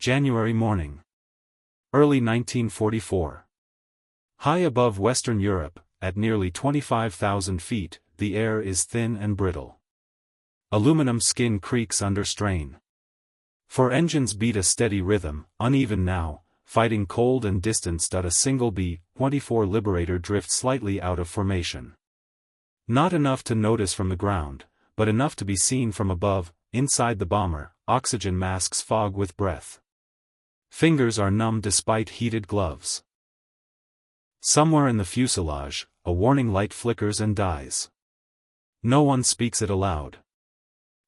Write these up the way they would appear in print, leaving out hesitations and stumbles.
January morning. Early 1944. High above Western Europe, at nearly 25,000 feet, the air is thin and brittle. Aluminum skin creaks under strain. Four engines beat a steady rhythm, uneven now, fighting cold and distanced at a single B-24 Liberator drift slightly out of formation. Not enough to notice from the ground, but enough to be seen from above. Inside the bomber, oxygen masks fog with breath. Fingers are numb despite heated gloves. Somewhere in the fuselage, a warning light flickers and dies. No one speaks it aloud.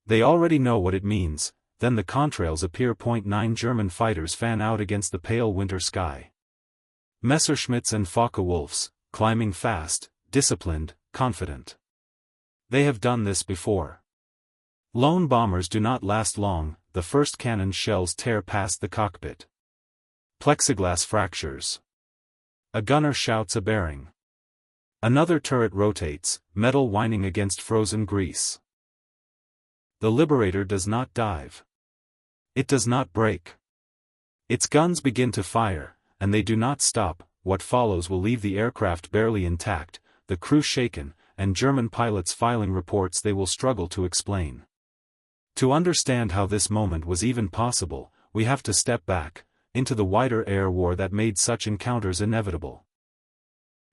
They already know what it means. Then the contrails appear. 9 German fighters fan out against the pale winter sky. Messerschmitts and Focke-Wulfs, climbing fast, disciplined, confident. They have done this before. Lone bombers do not last long. The first cannon shells tear past the cockpit. Plexiglass fractures. A gunner shouts a bearing. Another turret rotates, metal whining against frozen grease. The Liberator does not dive. It does not break. Its guns begin to fire, and they do not stop. What follows will leave the aircraft barely intact, the crew shaken, and German pilots filing reports they will struggle to explain. To understand how this moment was even possible, we have to step back, into the wider air war that made such encounters inevitable.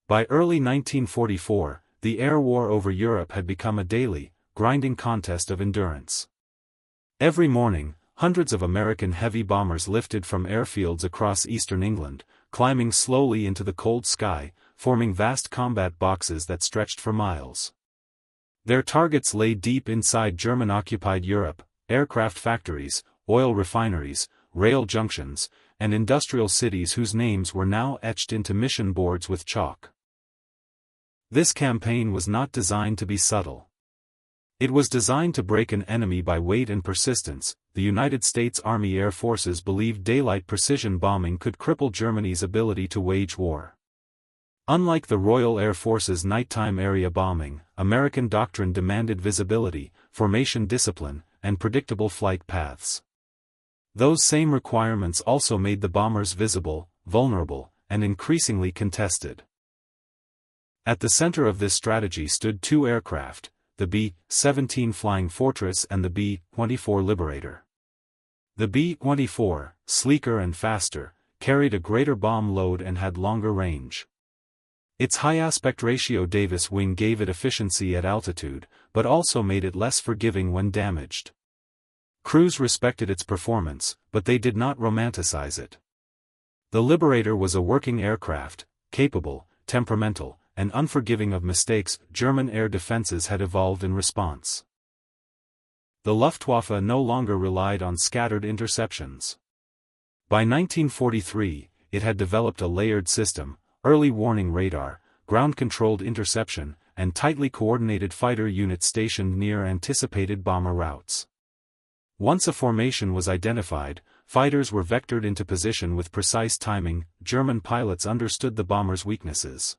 By early 1944, the air war over Europe had become a daily, grinding contest of endurance. Every morning, hundreds of American heavy bombers lifted from airfields across eastern England, climbing slowly into the cold sky, forming vast combat boxes that stretched for miles. Their targets lay deep inside German-occupied Europe: aircraft factories, oil refineries, rail junctions, and industrial cities whose names were now etched into mission boards with chalk. This campaign was not designed to be subtle. It was designed to break an enemy by weight and persistence. The United States Army Air Forces believed daylight precision bombing could cripple Germany's ability to wage war. Unlike the Royal Air Force's nighttime area bombing, American doctrine demanded visibility, formation discipline, and predictable flight paths. Those same requirements also made the bombers visible, vulnerable, and increasingly contested. At the center of this strategy stood two aircraft, the B-17 Flying Fortress and the B-24 Liberator. The B-24, sleeker and faster, carried a greater bomb load and had longer range. Its high aspect ratio Davis wing gave it efficiency at altitude, but also made it less forgiving when damaged. Crews respected its performance, but they did not romanticize it. The Liberator was a working aircraft, capable, temperamental, and unforgiving of mistakes. German air defenses had evolved in response. The Luftwaffe no longer relied on scattered interceptions. By 1943, it had developed a layered system: early warning radar, ground-controlled interception, and tightly coordinated fighter units stationed near anticipated bomber routes. Once a formation was identified, fighters were vectored into position with precise timing. German pilots understood the bomber's weaknesses.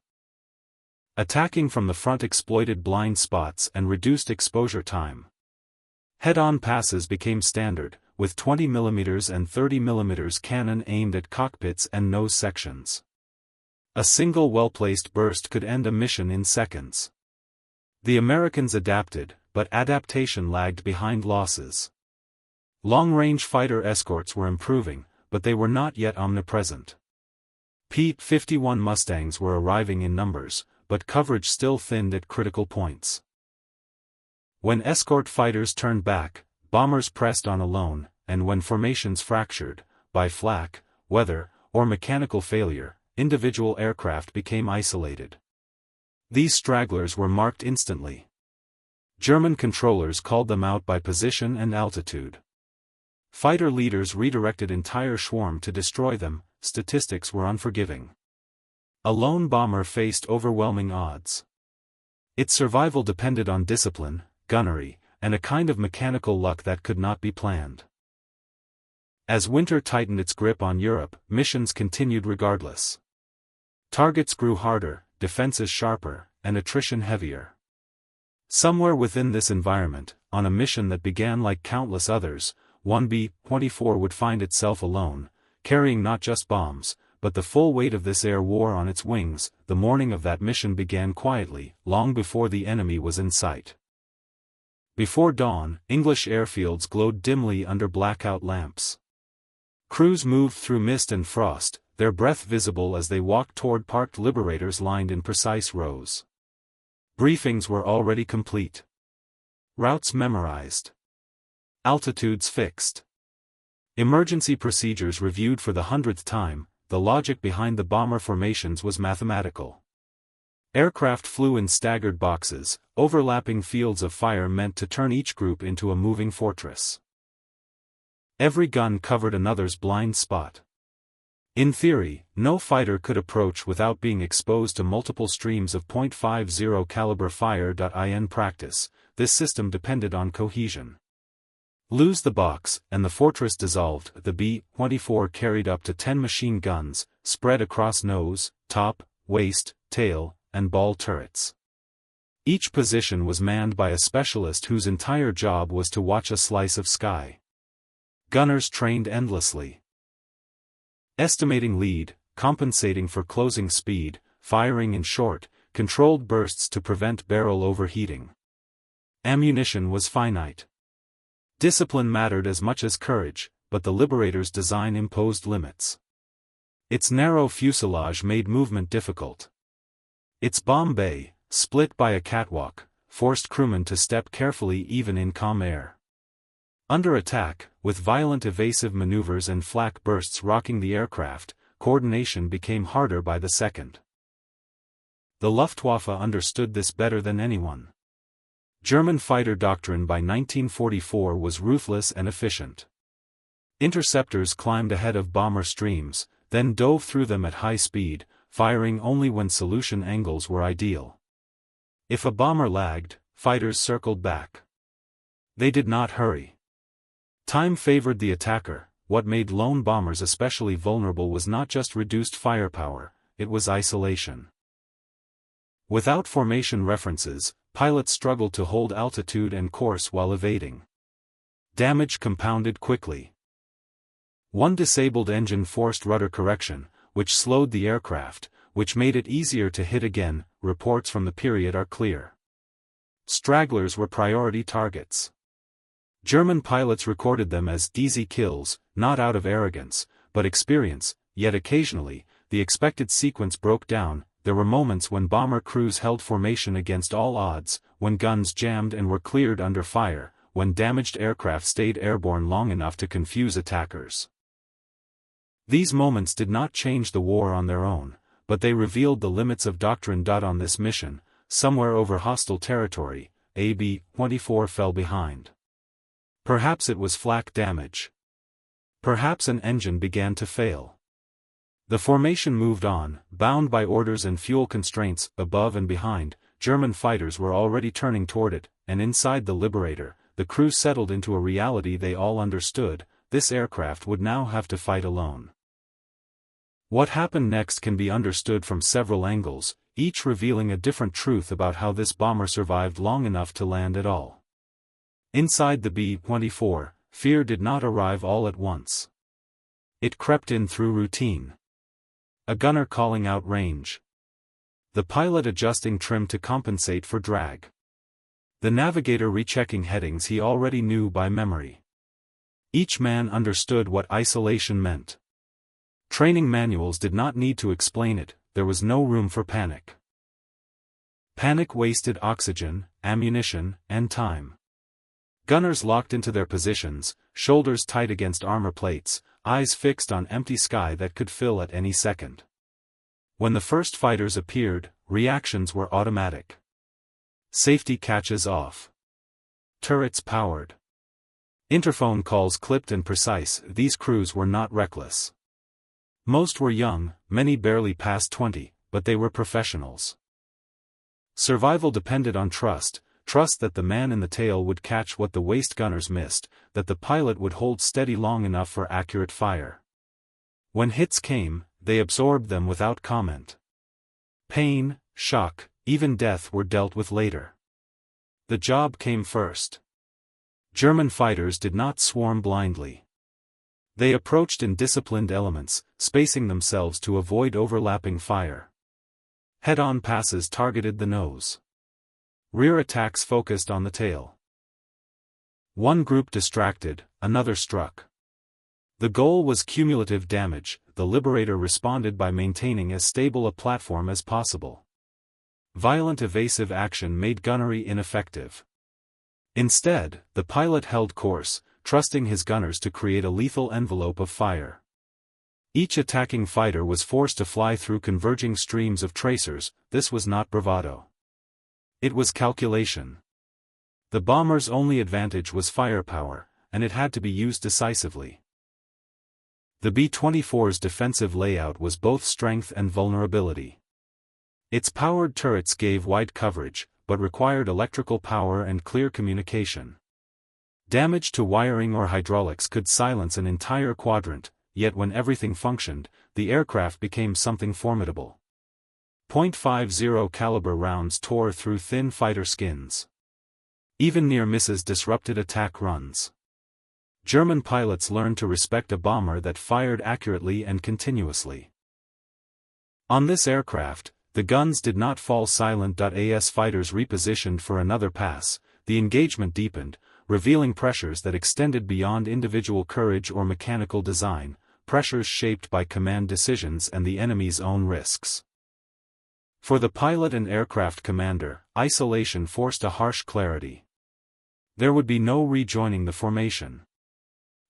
Attacking from the front exploited blind spots and reduced exposure time. Head-on passes became standard, with 20mm and 30mm cannon aimed at cockpits and nose sections. A single well-placed burst could end a mission in seconds. The Americans adapted, but adaptation lagged behind losses. Long-range fighter escorts were improving, but they were not yet omnipresent. P-51 Mustangs were arriving in numbers, but coverage still thinned at critical points. When escort fighters turned back, bombers pressed on alone, and when formations fractured, by flak, weather, or mechanical failure, individual aircraft became isolated. These stragglers were marked instantly. German controllers called them out by position and altitude. Fighter leaders redirected entire swarm to destroy them. Statistics were unforgiving. A lone bomber faced overwhelming odds. Its survival depended on discipline, gunnery, and a kind of mechanical luck that could not be planned. As winter tightened its grip on Europe, missions continued regardless. Targets grew harder, defenses sharper, and attrition heavier. Somewhere within this environment, on a mission that began like countless others, one B-24 would find itself alone, carrying not just bombs, but the full weight of this air war on its wings. The morning of that mission began quietly, long before the enemy was in sight. Before dawn, English airfields glowed dimly under blackout lamps. Crews moved through mist and frost, their breath visible as they walked toward parked Liberators lined in precise rows. Briefings were already complete. Routes memorized. Altitudes fixed. Emergency procedures reviewed for the 100th time. The logic behind the bomber formations was mathematical. Aircraft flew in staggered boxes, overlapping fields of fire meant to turn each group into a moving fortress. Every gun covered another's blind spot. In theory, no fighter could approach without being exposed to multiple streams of .50 caliber fire. In practice, this system depended on cohesion. Lose the box, and the fortress dissolved. The B-24 carried up to 10 machine guns, spread across nose, top, waist, tail, and ball turrets. Each position was manned by a specialist whose entire job was to watch a slice of sky. Gunners trained endlessly. Estimating lead, compensating for closing speed, firing in short, controlled bursts to prevent barrel overheating. Ammunition was finite. Discipline mattered as much as courage, but the Liberator's design imposed limits. Its narrow fuselage made movement difficult. Its bomb bay, split by a catwalk, forced crewmen to step carefully even in calm air. Under attack, with violent evasive maneuvers and flak bursts rocking the aircraft, coordination became harder by the second. The Luftwaffe understood this better than anyone. German fighter doctrine by 1944 was ruthless and efficient. Interceptors climbed ahead of bomber streams, then dove through them at high speed, firing only when solution angles were ideal. If a bomber lagged, fighters circled back. They did not hurry. Time favored the attacker. What made lone bombers especially vulnerable was not just reduced firepower, it was isolation. Without formation references, pilots struggled to hold altitude and course while evading. Damage compounded quickly. One disabled engine forced rudder correction, which slowed the aircraft, which made it easier to hit again. Reports from the period are clear. Stragglers were priority targets. German pilots recorded them as easy kills, not out of arrogance, but experience, yet occasionally, the expected sequence broke down. There were moments when bomber crews held formation against all odds, when guns jammed and were cleared under fire, when damaged aircraft stayed airborne long enough to confuse attackers. These moments did not change the war on their own, but they revealed the limits of doctrine. On this mission, somewhere over hostile territory, a B-24 fell behind. Perhaps it was flak damage. Perhaps an engine began to fail. The formation moved on, bound by orders and fuel constraints. Above and behind, German fighters were already turning toward it, and inside the Liberator, the crew settled into a reality they all understood: this aircraft would now have to fight alone. What happened next can be understood from several angles, each revealing a different truth about how this bomber survived long enough to land at all. Inside the B-24, fear did not arrive all at once. It crept in through routine. A gunner calling out range. The pilot adjusting trim to compensate for drag. The navigator rechecking headings he already knew by memory. Each man understood what isolation meant. Training manuals did not need to explain it. There was no room for panic. Panic wasted oxygen, ammunition, and time. Gunners locked into their positions, shoulders tight against armor plates, eyes fixed on empty sky that could fill at any second. When the first fighters appeared, reactions were automatic. Safety catches off. Turrets powered. Interphone calls clipped and precise. These crews were not reckless. Most were young, many barely past 20, but they were professionals. Survival depended on trust that the man in the tail would catch what the waist gunners missed, that the pilot would hold steady long enough for accurate fire. When hits came, they absorbed them without comment. Pain, shock, even death were dealt with later. The job came first. German fighters did not swarm blindly. They approached in disciplined elements, spacing themselves to avoid overlapping fire. Head-on passes targeted the nose. Rear attacks focused on the tail. One group distracted, another struck. The goal was cumulative damage. The Liberator responded by maintaining as stable a platform as possible. Violent evasive action made gunnery ineffective. Instead, the pilot held course, trusting his gunners to create a lethal envelope of fire. Each attacking fighter was forced to fly through converging streams of tracers. This was not bravado. It was calculation. The bomber's only advantage was firepower, and it had to be used decisively. The B-24's defensive layout was both strength and vulnerability. Its powered turrets gave wide coverage, but required electrical power and clear communication. Damage to wiring or hydraulics could silence an entire quadrant, yet when everything functioned, the aircraft became something formidable. .50 caliber rounds tore through thin fighter skins. Even near misses disrupted attack runs. German pilots learned to respect a bomber that fired accurately and continuously. On this aircraft, the guns did not fall silent. As fighters repositioned for another pass, the engagement deepened, revealing pressures that extended beyond individual courage or mechanical design, pressures shaped by command decisions and the enemy's own risks. For the pilot and aircraft commander, isolation forced a harsh clarity. There would be no rejoining the formation.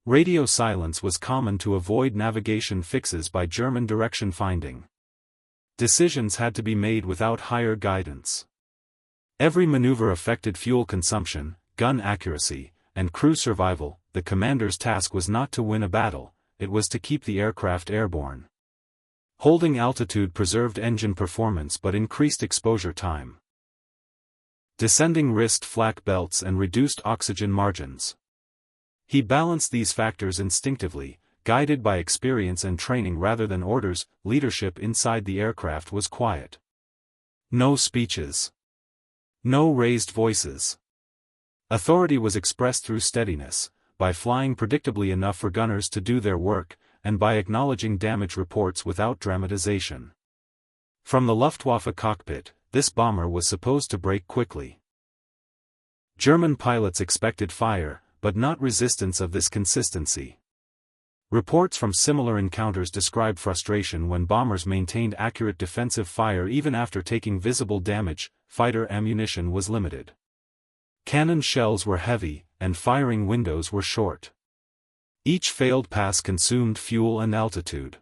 Radio silence was common to avoid navigation fixes by German direction finding. Decisions had to be made without higher guidance. Every maneuver affected fuel consumption, gun accuracy, and crew survival. The commander's task was not to win a battle, it was to keep the aircraft airborne. Holding altitude preserved engine performance but increased exposure time. Descending risked flak belts and reduced oxygen margins. He balanced these factors instinctively, guided by experience and training rather than orders. Leadership inside the aircraft was quiet. No speeches. No raised voices. Authority was expressed through steadiness, by flying predictably enough for gunners to do their work, and by acknowledging damage reports without dramatization. From the Luftwaffe cockpit, this bomber was supposed to break quickly. German pilots expected fire, but not resistance of this consistency. Reports from similar encounters describe frustration when bombers maintained accurate defensive fire even after taking visible damage. Fighter ammunition was limited. Cannon shells were heavy, and firing windows were short. Each failed pass consumed fuel and altitude.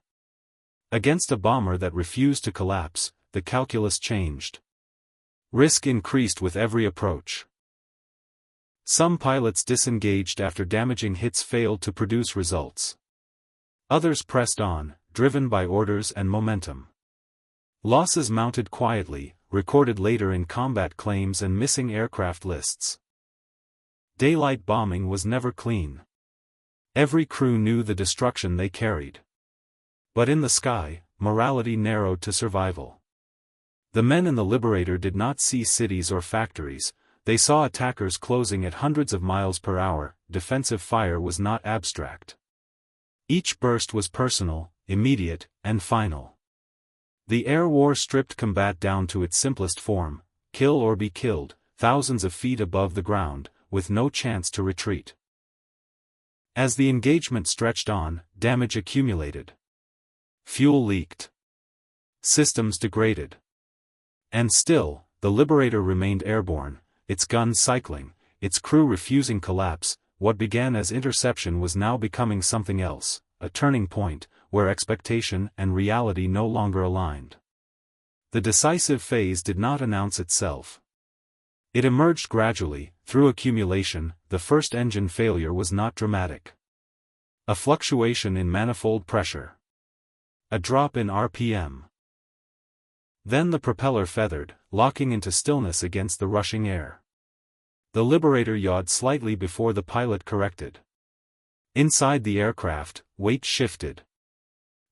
Against a bomber that refused to collapse, the calculus changed. Risk increased with every approach. Some pilots disengaged after damaging hits failed to produce results. Others pressed on, driven by orders and momentum. Losses mounted quietly, recorded later in combat claims and missing aircraft lists. Daylight bombing was never clean. Every crew knew the destruction they carried. But in the sky, morality narrowed to survival. The men in the Liberator did not see cities or factories, they saw attackers closing at hundreds of miles per hour. Defensive fire was not abstract. Each burst was personal, immediate, and final. The air war stripped combat down to its simplest form: kill or be killed, thousands of feet above the ground, with no chance to retreat. As the engagement stretched on, damage accumulated. Fuel leaked. Systems degraded. And still, the Liberator remained airborne, its guns cycling, its crew refusing collapse. What began as interception was now becoming something else, a turning point, where expectation and reality no longer aligned. The decisive phase did not announce itself. It emerged gradually, through accumulation. The first engine failure was not dramatic. A fluctuation in manifold pressure. A drop in RPM. Then the propeller feathered, locking into stillness against the rushing air. The Liberator yawed slightly before the pilot corrected. Inside the aircraft, weight shifted.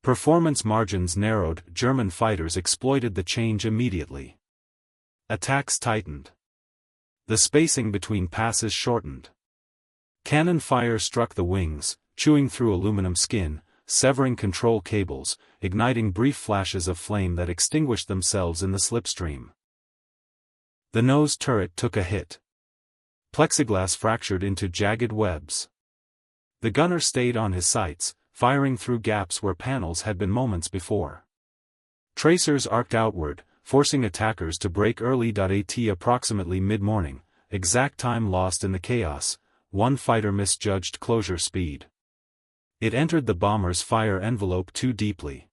Performance margins narrowed. German fighters exploited the change immediately. Attacks tightened. The spacing between passes shortened. Cannon fire struck the wings, chewing through aluminum skin, severing control cables, igniting brief flashes of flame that extinguished themselves in the slipstream. The nose turret took a hit. Plexiglass fractured into jagged webs. The gunner stayed on his sights, firing through gaps where panels had been moments before. Tracers arced outward, forcing attackers to break early. At approximately mid-morning, exact time lost in the chaos, one fighter misjudged closure speed. It entered the bomber's fire envelope too deeply.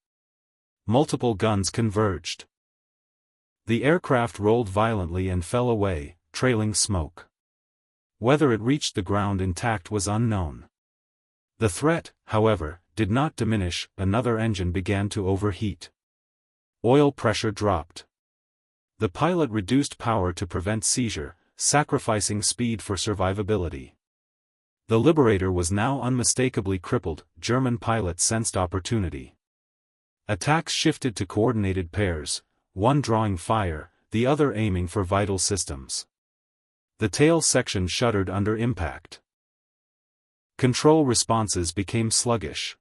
Multiple guns converged. The aircraft rolled violently and fell away, trailing smoke. Whether it reached the ground intact was unknown. The threat, however, did not diminish. Another engine began to overheat. Oil pressure dropped. The pilot reduced power to prevent seizure, sacrificing speed for survivability. The Liberator was now unmistakably crippled. German pilots sensed opportunity. Attacks shifted to coordinated pairs, one drawing fire, the other aiming for vital systems. The tail section shuddered under impact. Control responses became sluggish.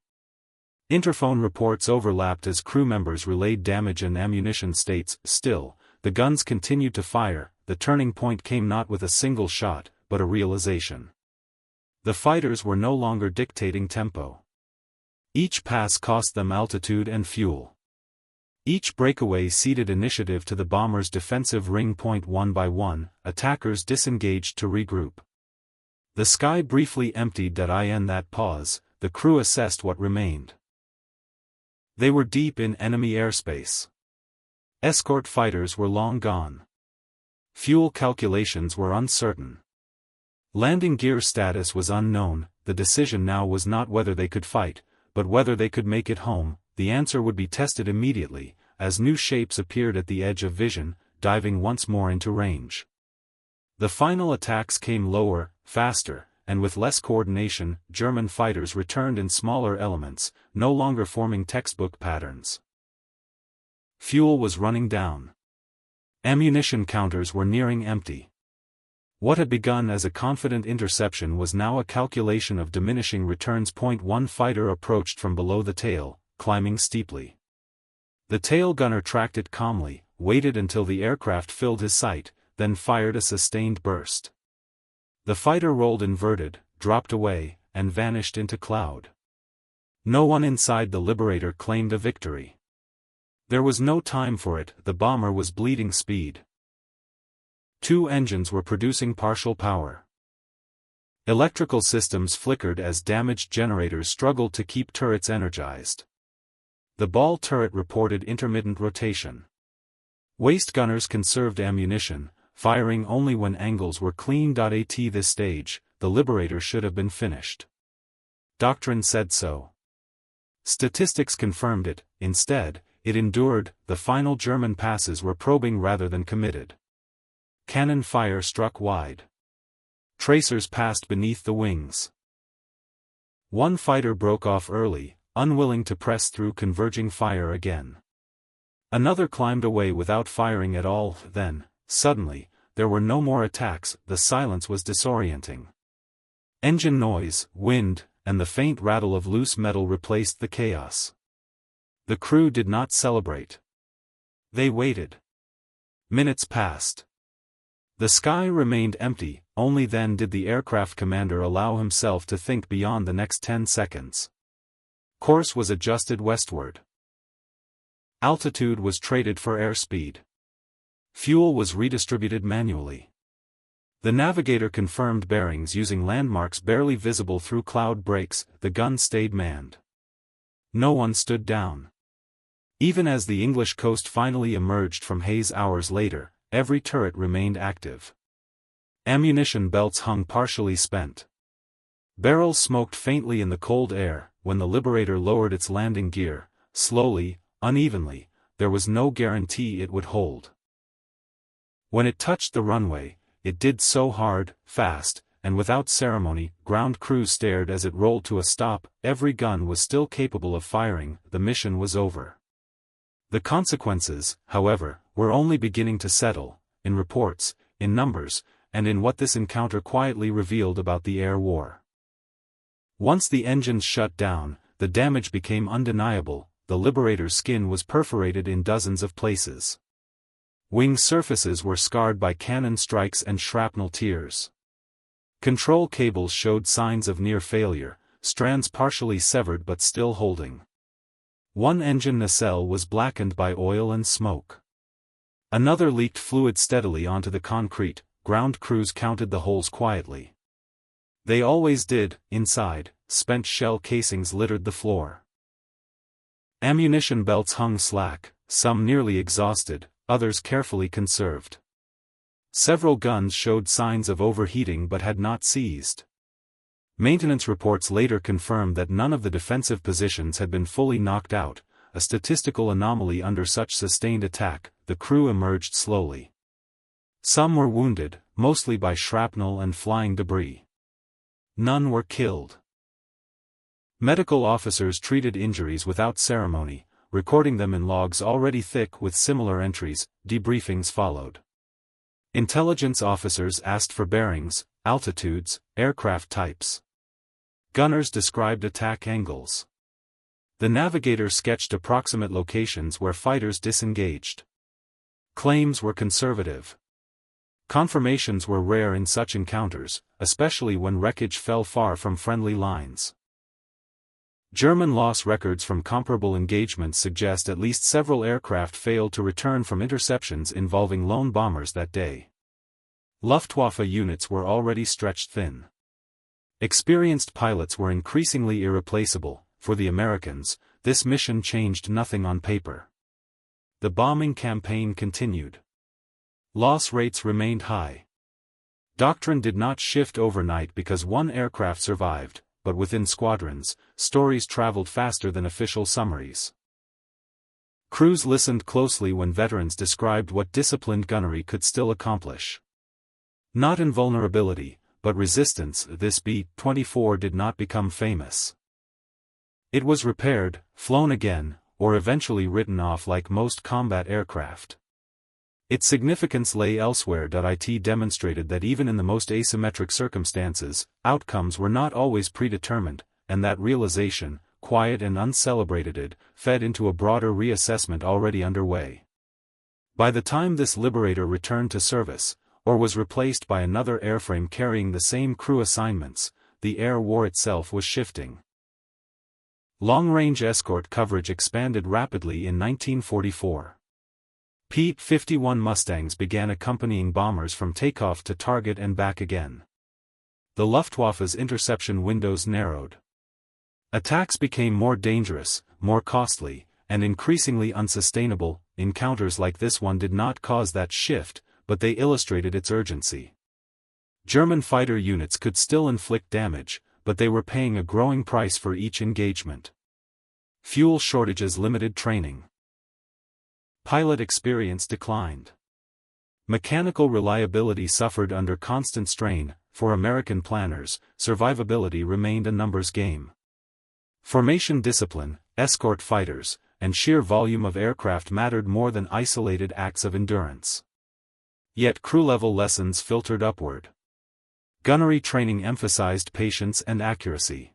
Interphone reports overlapped as crew members relayed damage and ammunition states. Still, the guns continued to fire. The turning point came not with a single shot, but a realization. The fighters were no longer dictating tempo. Each pass cost them altitude and fuel. Each breakaway ceded initiative to the bomber's defensive ring. One by one, attackers disengaged to regroup. The sky briefly emptied. In that pause, the crew assessed what remained. They were deep in enemy airspace. Escort fighters were long gone. Fuel calculations were uncertain. Landing gear status was unknown. The decision now was not whether they could fight, but whether they could make it home. The answer would be tested immediately, as new shapes appeared at the edge of vision, diving once more into range. The final attacks came lower, faster, and with less coordination. German fighters returned in smaller elements, no longer forming textbook patterns. Fuel was running down. Ammunition counters were nearing empty. What had begun as a confident interception was now a calculation of diminishing returns. One fighter approached from below the tail, climbing steeply. The tail gunner tracked it calmly, waited until the aircraft filled his sight, then fired a sustained burst. The fighter rolled inverted, dropped away, and vanished into cloud. No one inside the Liberator claimed a victory. There was no time for it. The bomber was bleeding speed. Two engines were producing partial power. Electrical systems flickered as damaged generators struggled to keep turrets energized. The ball turret reported intermittent rotation. Waist gunners conserved ammunition, firing only when angles were clean. At this stage, the Liberator should have been finished. Doctrine said so. Statistics confirmed it. Instead, it endured. The final German passes were probing rather than committed. Cannon fire struck wide. Tracers passed beneath the wings. One fighter broke off early, unwilling to press through converging fire again. Another climbed away without firing at all. Then, suddenly, there were no more attacks. The silence was disorienting. Engine noise, wind, and the faint rattle of loose metal replaced the chaos. The crew did not celebrate. They waited. Minutes passed. The sky remained empty. Only then did the aircraft commander allow himself to think beyond the next 10 seconds. Course was adjusted westward. Altitude was traded for airspeed. Fuel was redistributed manually. The navigator confirmed bearings using landmarks barely visible through cloud breaks. The gun stayed manned. No one stood down. Even as the English coast finally emerged from haze hours later, every turret remained active. Ammunition belts hung partially spent. Barrels smoked faintly in the cold air. When the Liberator lowered its landing gear, slowly, unevenly, there was no guarantee it would hold. When it touched the runway, it did so hard, fast, and without ceremony. Ground crews stared as it rolled to a stop. Every gun was still capable of firing. The mission was over. The consequences, however, were only beginning to settle, in reports, in numbers, and in what this encounter quietly revealed about the air war. Once the engines shut down, the damage became undeniable. The Liberator's skin was perforated in dozens of places. Wing surfaces were scarred by cannon strikes and shrapnel tears. Control cables showed signs of near failure, strands partially severed but still holding. One engine nacelle was blackened by oil and smoke. Another leaked fluid steadily onto the concrete. Ground crews counted the holes quietly. They always did. Inside, spent shell casings littered the floor. Ammunition belts hung slack, some nearly exhausted, others carefully conserved. Several guns showed signs of overheating but had not seized. Maintenance reports later confirmed that none of the defensive positions had been fully knocked out, a statistical anomaly under such sustained attack. The crew emerged slowly. Some were wounded, mostly by shrapnel and flying debris. None were killed. Medical officers treated injuries without ceremony, recording them in logs already thick with similar entries. Debriefings followed. Intelligence officers asked for bearings, altitudes, aircraft types. Gunners described attack angles. The navigator sketched approximate locations where fighters disengaged. Claims were conservative. Confirmations were rare in such encounters, especially when wreckage fell far from friendly lines. German loss records from comparable engagements suggest at least several aircraft failed to return from interceptions involving lone bombers that day. Luftwaffe units were already stretched thin. Experienced pilots were increasingly irreplaceable. For the Americans, this mission changed nothing on paper. The bombing campaign continued. Loss rates remained high. Doctrine did not shift overnight because one aircraft survived, but within squadrons, stories traveled faster than official summaries. Crews listened closely when veterans described what disciplined gunnery could still accomplish. Not invulnerability, but resistance. This B-24 did not become famous. It was repaired, flown again, or eventually written off like most combat aircraft. Its significance lay elsewhere. It demonstrated that even in the most asymmetric circumstances, outcomes were not always predetermined, and that realization, quiet and uncelebrated, fed into a broader reassessment already underway. By the time this Liberator returned to service, or was replaced by another airframe carrying the same crew assignments, the air war itself was shifting. Long-range escort coverage expanded rapidly in 1944. P-51 Mustangs began accompanying bombers from takeoff to target and back again. The Luftwaffe's interception windows narrowed. Attacks became more dangerous, more costly, and increasingly unsustainable. Encounters like this one did not cause that shift, but they illustrated its urgency. German fighter units could still inflict damage, but they were paying a growing price for each engagement. Fuel shortages limited training. Pilot experience declined. Mechanical reliability suffered under constant strain. For American planners, survivability remained a numbers game. Formation discipline, escort fighters, and sheer volume of aircraft mattered more than isolated acts of endurance. Yet crew-level lessons filtered upward. Gunnery training emphasized patience and accuracy.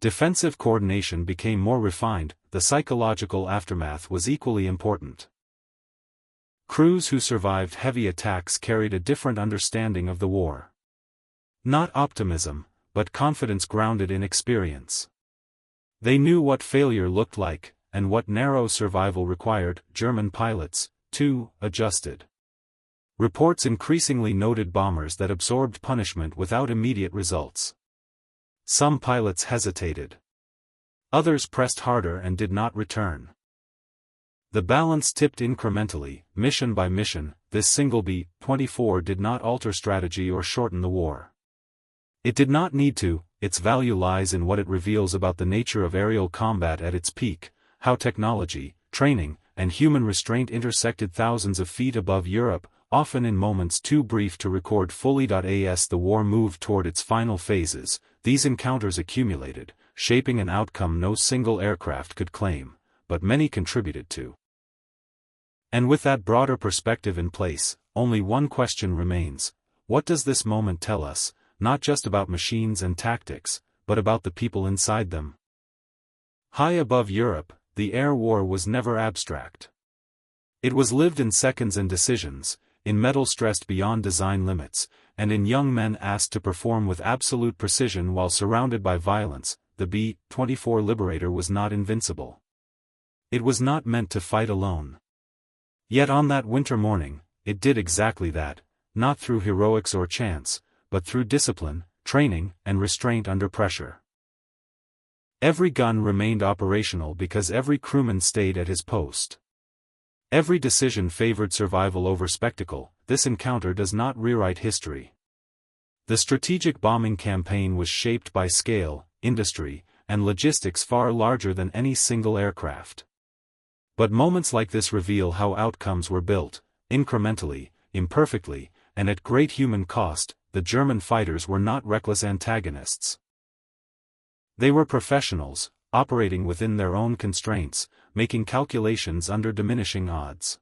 Defensive coordination became more refined. The psychological aftermath was equally important. Crews who survived heavy attacks carried a different understanding of the war. Not optimism, but confidence grounded in experience. They knew what failure looked like, and what narrow survival required. German pilots, too, adjusted. Reports increasingly noted bombers that absorbed punishment without immediate results. Some pilots hesitated. Others pressed harder and did not return. The balance tipped incrementally, mission by mission. This single B-24 did not alter strategy or shorten the war. It did not need to. Its value lies in what it reveals about the nature of aerial combat at its peak, how technology, training, and human restraint intersected thousands of feet above Europe, often in moments too brief to record fully. As the war moved toward its final phases, these encounters accumulated, shaping an outcome no single aircraft could claim, but many contributed to. And with that broader perspective in place, only one question remains: what does this moment tell us, not just about machines and tactics, but about the people inside them? High above Europe, the air war was never abstract. It was lived in seconds and decisions, in metal stressed beyond design limits, and in young men asked to perform with absolute precision while surrounded by violence. The B-24 Liberator was not invincible. It was not meant to fight alone. Yet on that winter morning, it did exactly that, not through heroics or chance, but through discipline, training, and restraint under pressure. Every gun remained operational because every crewman stayed at his post. Every decision favored survival over spectacle. This encounter does not rewrite history. The strategic bombing campaign was shaped by scale, industry, and logistics far larger than any single aircraft. But moments like this reveal how outcomes were built, incrementally, imperfectly, and at great human cost. The German fighters were not reckless antagonists. They were professionals, operating within their own constraints, making calculations under diminishing odds.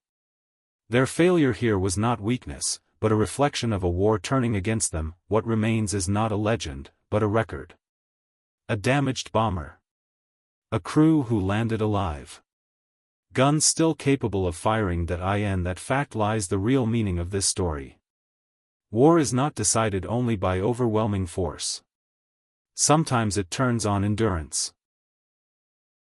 Their failure here was not weakness, but a reflection of a war turning against them. What remains is not a legend, but a record. A damaged bomber. A crew who landed alive. Guns still capable of firing. That fact lies the real meaning of this story. War is not decided only by overwhelming force. Sometimes it turns on endurance.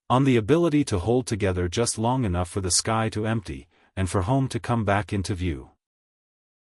On the ability to hold together just long enough for the sky to empty, and for home to come back into view.